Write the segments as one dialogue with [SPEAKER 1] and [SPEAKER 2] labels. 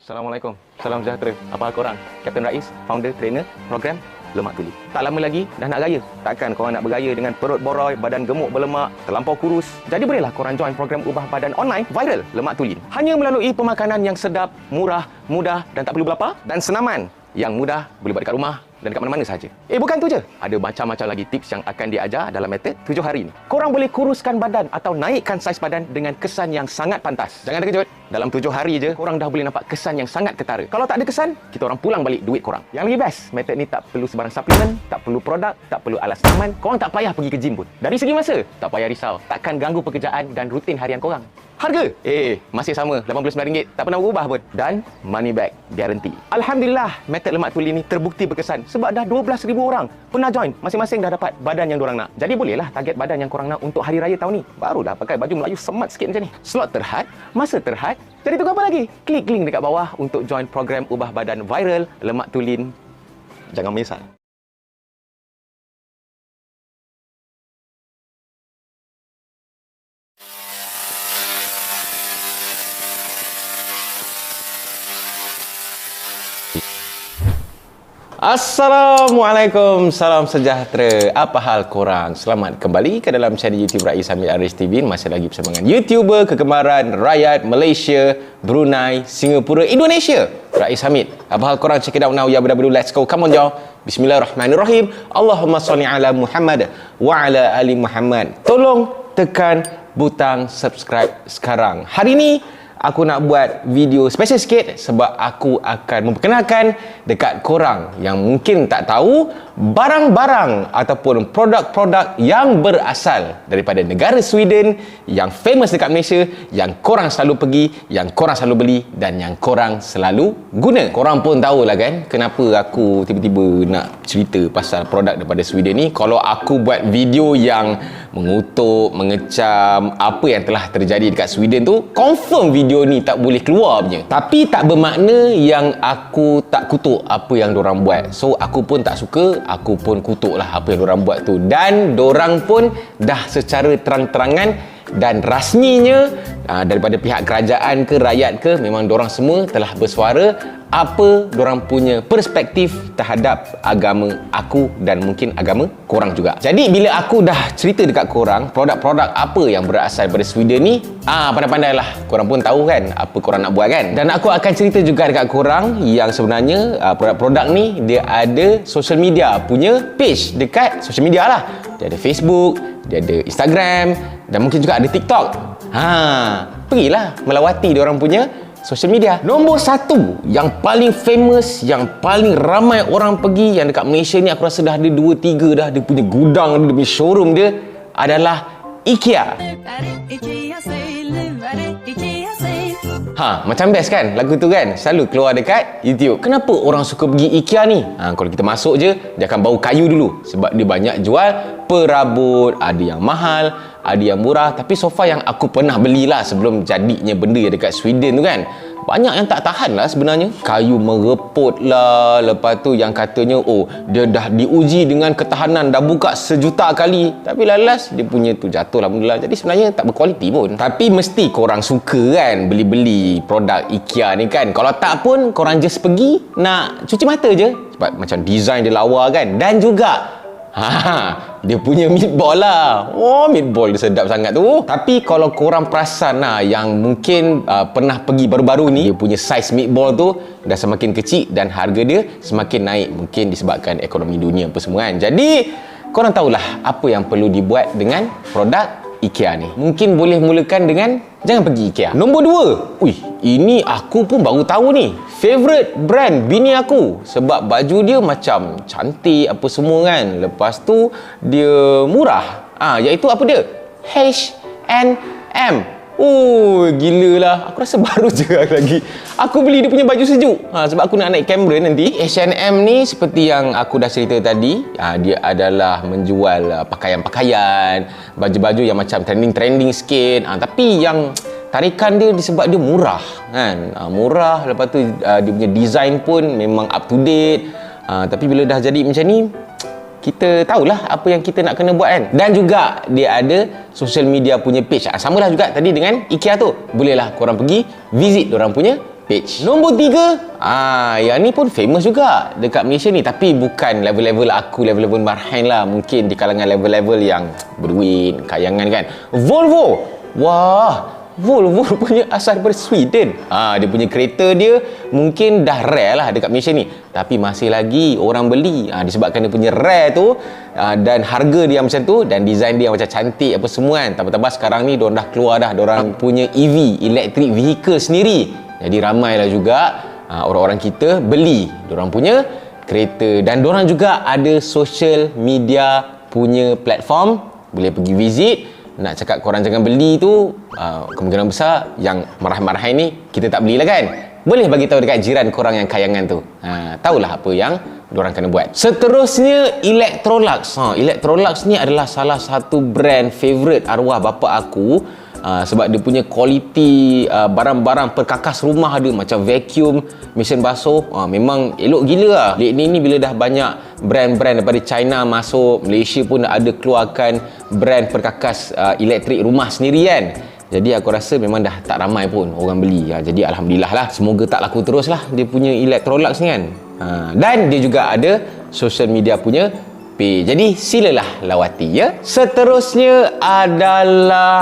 [SPEAKER 1] Assalamualaikum. Salam sejahtera. Apa hal korang? Kapten Rais, founder, trainer, program Lemak Tuli. Tak lama lagi dah nak gaya. Takkan korang nak bergaya dengan perut boroi, badan gemuk berlemak, terlampau kurus. Jadi bolehlah korang join program ubah badan online viral Lemak Tuli. Hanya melalui pemakanan yang sedap, murah, mudah dan tak perlu berlapar. Dan senaman yang mudah boleh buat dekat rumah dan dekat mana-mana sahaja. Bukan tu je. Ada macam-macam lagi tips yang akan diajar dalam metod 7 hari ni. Korang boleh kuruskan badan atau naikkan saiz badan dengan kesan yang sangat pantas. Jangan terkejut. Dalam 7 hari je, korang dah boleh nampak kesan yang sangat ketara. Kalau tak ada kesan, kita orang pulang balik duit korang. Yang lagi best, metod ni tak perlu sebarang suplemen, tak perlu produk, tak perlu alas aman. Korang tak payah pergi ke gym pun. Dari segi masa, tak payah risau. Takkan ganggu pekerjaan dan rutin harian korang. Harga? Masih sama, RM89. Tak pernah berubah pun. Dan money back guarantee. Alhamdulillah, metod Lemak Tuli ni terbukti berkesan sebab dah 12,000 orang pernah join. Masing-masing dah dapat badan yang diorang nak. Jadi bolehlah target badan yang korang nak untuk hari raya tahun ni. Barulah pakai baju Melayu semat sikit macam ni. Slot terhad, masa terhad. Jadi tunggu apa lagi? Klik link dekat bawah untuk join program ubah badan viral Lemak Tulin. Jangan menyesal. Assalamualaikum, salam sejahtera. Apa hal korang? Selamat kembali ke dalam channel YouTube Rais Hamid Aris TV. Masih lagi bersama dengan YouTuber kegemaran rakyat Malaysia, Brunei, Singapura, Indonesia, Rais Hamid. Apa hal korang? Check it out now. Ya, benar-benar let's go. Come on, y'all. Bismillahirrahmanirrahim. Allahumma salli ala Muhammad wa ala ali Muhammad. Tolong tekan butang subscribe sekarang. Hari ini aku nak buat video special sikit sebab aku akan memperkenalkan dekat korang yang mungkin tak tahu barang-barang ataupun produk-produk yang berasal daripada negara Sweden yang famous dekat Malaysia, yang korang selalu pergi, yang korang selalu beli dan yang korang selalu guna. Korang pun tahulah kan kenapa aku tiba-tiba nak cerita pasal produk daripada Sweden ni. Kalau aku buat video yang mengutuk, mengecam apa yang telah terjadi dekat Sweden tu, confirm video ni tak boleh keluar punya. Tapi tak bermakna yang aku tak kutuk apa yang dorang buat. So aku pun tak suka, aku pun kutuk lah apa yang dorang buat tu. Dan dorang pun dah secara terang-terangan dan rasminya daripada pihak kerajaan ke rakyat ke, memang dorang semua telah bersuara apa dorang punya perspektif terhadap agama aku dan mungkin agama korang juga. Jadi bila aku dah cerita dekat korang produk-produk apa yang berasal daripada Sweden ni, pandai-pandai lah, korang pun tahu kan apa korang nak buat kan. Dan aku akan cerita juga dekat korang yang sebenarnya produk-produk ni dia ada social media punya page dekat social media lah. Dia ada Facebook, dia ada Instagram dan mungkin juga ada TikTok. Pergilah melawati diorang punya social media. Nombor 1 yang paling famous, yang paling ramai orang pergi, yang dekat Malaysia ni aku rasa dah ada 2-3 dah dia punya gudang, dia punya showroom dia, adalah IKEA. Macam best kan lagu tu kan, selalu keluar dekat YouTube. Kenapa orang suka pergi IKEA ni? Kalau kita masuk je, dia akan bau kayu dulu sebab dia banyak jual perabot, ada yang mahal, ada yang murah. Tapi so far yang aku pernah belilah sebelum jadinya benda yang dekat Sweden tu kan, banyak yang tak tahan lah sebenarnya. Kayu mereput lah. Lepas tu yang katanya dia dah diuji dengan ketahanan, dah buka 1,000,000 kali, tapi lalas dia punya tu jatuh lah benda lah. Jadi sebenarnya tak berkualiti pun. Tapi mesti korang suka kan beli-beli produk IKEA ni kan. Kalau tak pun korang just pergi nak cuci mata je sebab macam design dia lawa kan. Dan juga dia punya meatball lah. Meatball dia sedap sangat tu. Tapi kalau korang perasan lah, yang mungkin pernah pergi baru-baru ni, dia punya size meatball tu dah semakin kecil dan harga dia semakin naik. Mungkin disebabkan ekonomi dunia apa semua kan. Jadi korang tahulah apa yang perlu dibuat dengan produk IKEA ni. Mungkin boleh mulakan dengan jangan pergi IKEA. Nombor 2, ini aku pun baru tahu ni, favorite brand bini aku sebab baju dia macam cantik apa semua kan. Lepas tu dia murah. Iaitu apa dia? H&M. Gila lah. Aku rasa baru je lagi aku beli dia punya baju sejuk sebab aku nak naik kamera nanti. H&M ni seperti yang aku dah cerita tadi, dia adalah menjual pakaian-pakaian, baju-baju yang macam trending-trending sikit, tapi yang tarikan dia disebab dia murah kan. Murah, lepas tu dia punya design pun memang up to date. Tapi bila dah jadi macam ni, kita tahulah apa yang kita nak kena buat kan. Dan juga dia ada social media punya page. Samalah juga tadi dengan IKEA tu. Bolehlah korang pergi visit diorang punya page. Nombor 3, yang ni pun famous juga dekat Malaysia ni, tapi bukan level-level aku, level-level Marhain lah. Mungkin di kalangan level-level yang berduit, kayangan kan. Volvo. Wah, Volvo punya asal daripada Sweden. Dia punya kereta dia mungkin dah rare lah dekat Malaysia ni, tapi masih lagi orang beli. Disebabkan dia punya rare tu, dan harga dia macam tu, dan design dia macam cantik apa semua kan. Tambah-tambah sekarang ni diorang dah keluar dah, diorang punya EV, electric vehicle sendiri. Jadi ramailah juga orang-orang kita beli diorang punya kereta, dan diorang juga ada social media punya platform, boleh pergi visit. Nak cakap korang jangan beli tu, kemungkinan besar yang marah-marah ni kita tak belilah kan. Boleh bagi tahu dekat jiran korang yang kayangan tu. Tahulah apa yang diorang kena buat. Seterusnya, Electrolux. Electrolux ni adalah salah satu brand favourite arwah bapa aku. Sebab dia punya kualiti barang-barang perkakas rumah dia, macam vacuum, mesin basuh, memang elok gila lah. Lately ni bila dah banyak brand-brand daripada China masuk, Malaysia pun ada keluarkan brand perkakas elektrik rumah sendiri kan. Jadi aku rasa memang dah tak ramai pun orang beli. Jadi Alhamdulillah lah, semoga tak laku terus lah dia punya Electrolux ni kan. Dan dia juga ada social media punya page. Jadi silalah lawati ya. Seterusnya adalah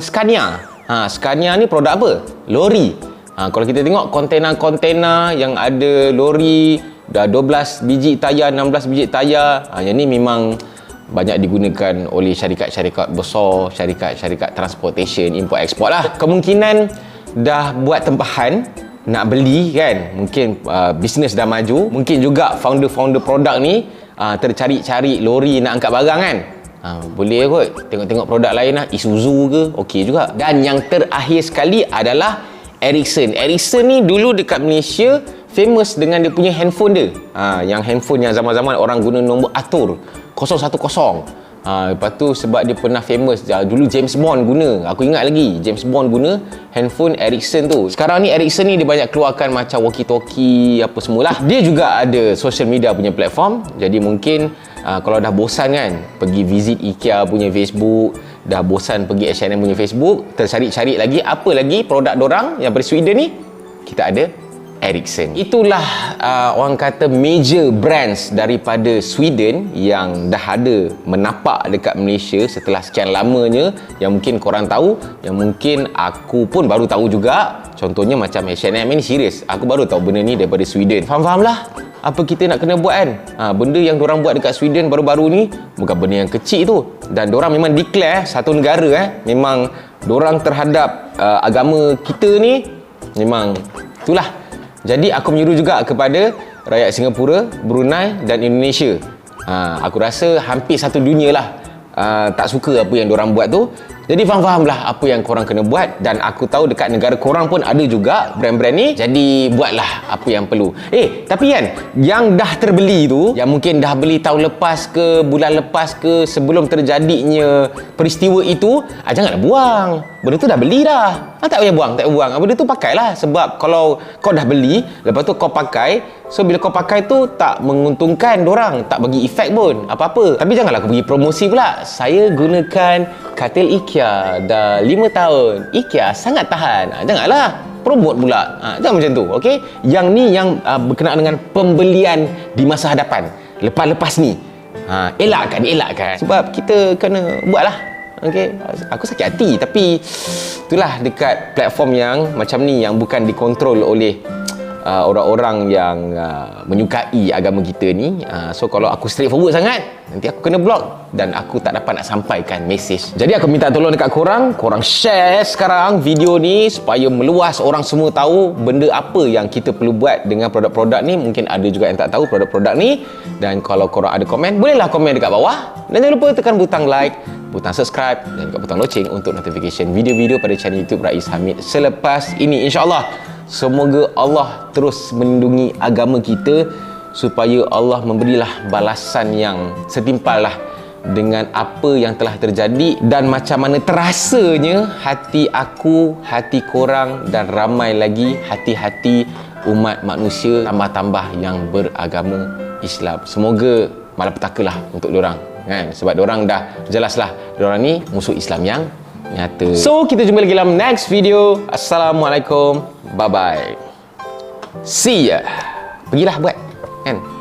[SPEAKER 1] Scania. Scania ni produk apa? Lori. Kalau kita tengok kontena-kontena yang ada lori, dah 12 biji tayar, 16 biji tayar, yang ni memang banyak digunakan oleh syarikat-syarikat besar, syarikat-syarikat transportation, import export lah. Kemungkinan dah buat tempahan nak beli kan, mungkin bisnes dah maju, mungkin juga founder-founder produk ni tercari-cari lori nak angkat barang kan. Boleh kot tengok-tengok produk lain lah, Isuzu ke, okey juga. Dan yang terakhir sekali adalah Ericsson. Ericsson ni dulu dekat Malaysia famous dengan dia punya handphone dia. Yang handphone yang zaman-zaman orang guna nombor atur 010. Lepas tu sebab dia pernah famous, dulu James Bond guna. Aku ingat lagi James Bond guna handphone Ericsson tu. Sekarang ni Ericsson ni dia banyak keluarkan macam walkie-talkie apa semualah. Dia juga ada social media punya platform. Jadi mungkin kalau dah bosan kan pergi visit IKEA punya Facebook, dah bosan pergi H&M punya Facebook, tercari-cari lagi apa lagi produk dorang yang dari Sweden ni, kita ada Ericsson. Itulah orang kata major brands daripada Sweden yang dah ada menapak dekat Malaysia setelah sekian lamanya, yang mungkin korang tahu, yang mungkin aku pun baru tahu juga. Contohnya macam H&M ni, serius aku baru tahu benda ni daripada Sweden. Faham lah apa kita nak kena buat kan. Benda yang diorang buat dekat Sweden baru-baru ni bukan benda yang kecil tu, dan diorang memang declare satu negara memang diorang terhadap agama kita ni memang itulah. Jadi aku menyuruh juga kepada rakyat Singapura, Brunei dan Indonesia. Aku rasa hampir satu dunia lah tak suka apa yang diorang buat tu. Jadi faham-fahamlah apa yang korang kena buat, dan aku tahu dekat negara korang pun ada juga brand-brand ni. Jadi buatlah apa yang perlu. Tapi kan yang dah terbeli tu, yang mungkin dah beli tahun lepas ke, bulan lepas ke, sebelum terjadinya peristiwa itu, janganlah buang. Benda tu dah beli dah. Tak payah buang, tak payah buang. Benda tu pakailah. Sebab kalau kau dah beli, lepas tu kau pakai, so bila kau pakai tu tak menguntungkan dorang, tak bagi efek pun apa-apa. Tapi janganlah kau pergi promosi pula. Saya gunakan katil IKEA dah 5 tahun. IKEA sangat tahan. Janganlah promote pula. Jangan macam tu, okey? Yang ni yang berkenaan dengan pembelian di masa hadapan, lepas-lepas ni. Elakkan. Sebab kita kena buatlah. Okey, aku sakit hati, tapi itulah dekat platform yang macam ni, yang bukan dikontrol oleh orang-orang yang menyukai agama kita ni. So kalau aku straightforward sangat, nanti aku kena block dan aku tak dapat nak sampaikan mesej. Jadi aku minta tolong dekat korang share sekarang video ni supaya meluas, orang semua tahu benda apa yang kita perlu buat dengan produk-produk ni. Mungkin ada juga yang tak tahu produk-produk ni. Dan kalau korang ada komen, bolehlah komen dekat bawah. Dan jangan lupa tekan butang like, butang subscribe dan juga butang loceng untuk notification video-video pada channel YouTube Rais Hamid selepas ini, insya-Allah. Semoga Allah terus melindungi agama kita, supaya Allah memberilah balasan yang setimpal lah dengan apa yang telah terjadi, dan macam mana terasanya hati aku, hati korang dan ramai lagi hati-hati umat manusia tambah-tambah yang beragama Islam. Semoga malapetaka lah untuk diorang kan, sebab diorang dah jelaslah diorang ni musuh Islam yang Nyata. So, kita jumpa lagi dalam next video. Assalamualaikum. Bye-bye. See ya. Pergilah buat. Kan?